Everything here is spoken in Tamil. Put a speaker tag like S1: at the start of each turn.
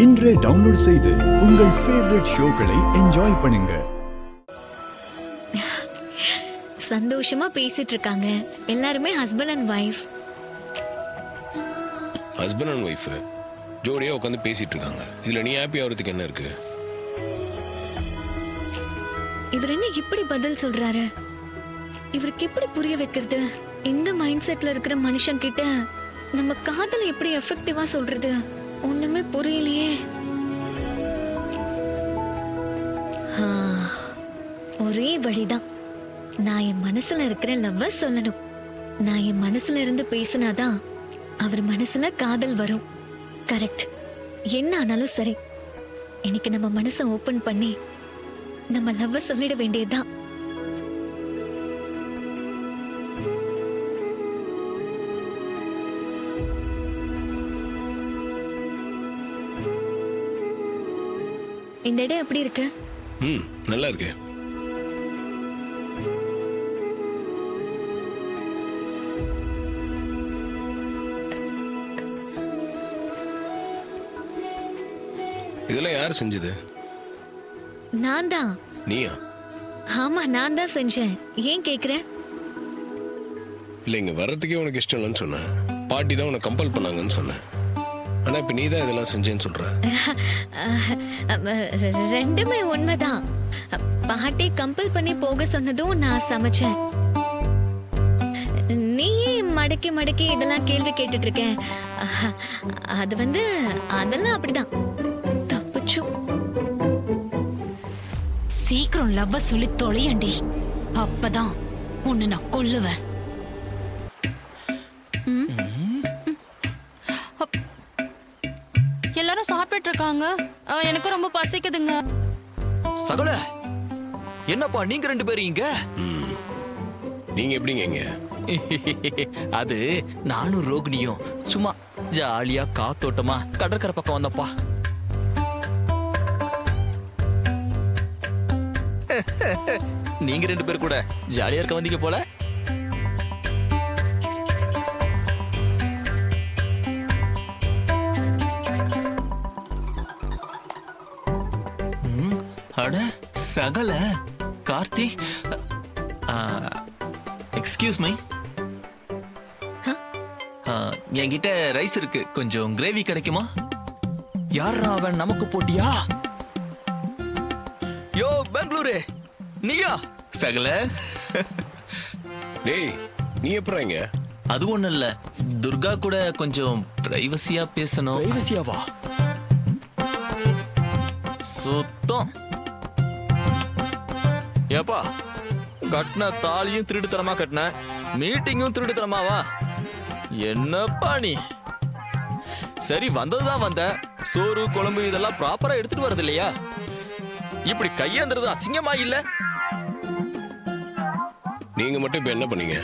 S1: இன்றே டவுன்லோட் செய்து உங்கள் ஃபேவரட் ஷோக்களை என்ஜாய் பண்ணுங்க.
S2: சந்தோஷமா பேசிட்டு இருக்காங்க எல்லாருமே husband and wife.
S3: Husband and wife ஜோடியா உட்காந்து பேசிட்டு இருக்காங்க. இதுல நீ ஹாப்பி ஆகிறதுக்கு என்ன இருக்கு?
S2: இவர் என்ன இப்படி பதில் சொல்றாரு? இவருக்கு எப்படி புரிய வைக்கிறது? இந்த மைண்ட் செட்ல இருக்கிற மனுஷன் கிட்ட நம்ம காதல எப்படி எஃபெக்டிவா சொல்றது? ஒண்ணுமே புரியலையே. ஒரே வழிதான், நான் என் மனசுல இருக்கிற லவ்வ சொல்லணும். நான் என் மனசுல இருந்து பேசினாதான் அவர் மனசுல காதல் வரும். கரெக்ட். என்ன ஆனாலும் சரி, இன்னைக்கு நம்ம மனசை ஓபன் பண்ணி நம்ம லவ்வ சொல்லிட வேண்டியதுதான். இந்த இடம் எப்படி இருக்கு?
S3: நல்லா இருக்கு. இதெல்லாம் யார் செஞ்சது?
S2: நான் தான்.
S3: நீயா?
S2: ஆமா, நான் தான் செஞ்சேன். ஏன் கேக்குற?
S3: இல்ல, இங்க வர்றதுக்கே உனக்கு இஷ்டம் இல்லைன்னு சொன்ன. பாட்டி தான் உனக்கு கம்பல் பண்ணாங்கன்னு சொன்னேன். ஆனா இப்ப நீ தான் இதெல்லாம் செஞ்சேன்னு சொல்ற.
S2: ரெண்டுமே உண்மைதான். பாட்டி கம்பல் பண்ணி போக சொன்னதும் நான் சமைச்சேன். நீயே மடக்கி மடக்கி இதெல்லாம் கேள்வி கேட்டுட்டு இருக்க. அது அதெல்லாம் அப்படிதான். தப்பிச்சு.
S4: சீக்கிரம் லவ்வ சொல்லி தொலையண்டி, அப்பதான் உன்னை நான் கொல்லுவேன். எல்லாரும் சாப்பிட்டு இருக்காங்க, எனக்கு ரொம்ப பசிக்குதுங்க.
S5: சகல, என்னப்பா நீங்க ரெண்டு பேரும் இங்க?
S3: நீங்க எப்படிங்க இங்க?
S5: அது நானும் ரோகிணியும் சும்மா ஜாலியா காத்தோட்டமா கடற்கரை பக்கம் வந்தப்பா. நீங்க ரெண்டு பேரும் கூட ஜாலியா இருக்க வந்தீங்க போல. அட சகல, கார்த்தி, எக்ஸ்கியூஸ் மீ, என்கிட்ட ரைஸ் இருக்கு, கொஞ்சம் கிரேவி கிடைக்குமா? யாரா அவன், நமக்கு போட்டியா? யோ பெங்களூரு, நீயா? சகல,
S3: டேய் நீ எப்பறா இங்க?
S5: அது ஒண்ணு இல்ல, துர்கா கூட கொஞ்சம் பிரைவசியா பேசணும். பிரைவசியாவா? சுத்தம். ஏப்பா, கட்டின தாலியும் திருடுத்தனமா கட்டின, மீட்டிங்கும் திருடுத்தனமாவா? என்னப்பா நீ? சரி, வந்ததுதான் வந்த, சோறு குழம்பு இதெல்லாம் ப்ராப்பரா எடுத்துட்டு வரது இல்லையா? இப்படி கையேந்துறது அசிங்கமா இல்ல?
S3: நீங்க மட்டும் இப்ப என்ன பண்ணீங்க?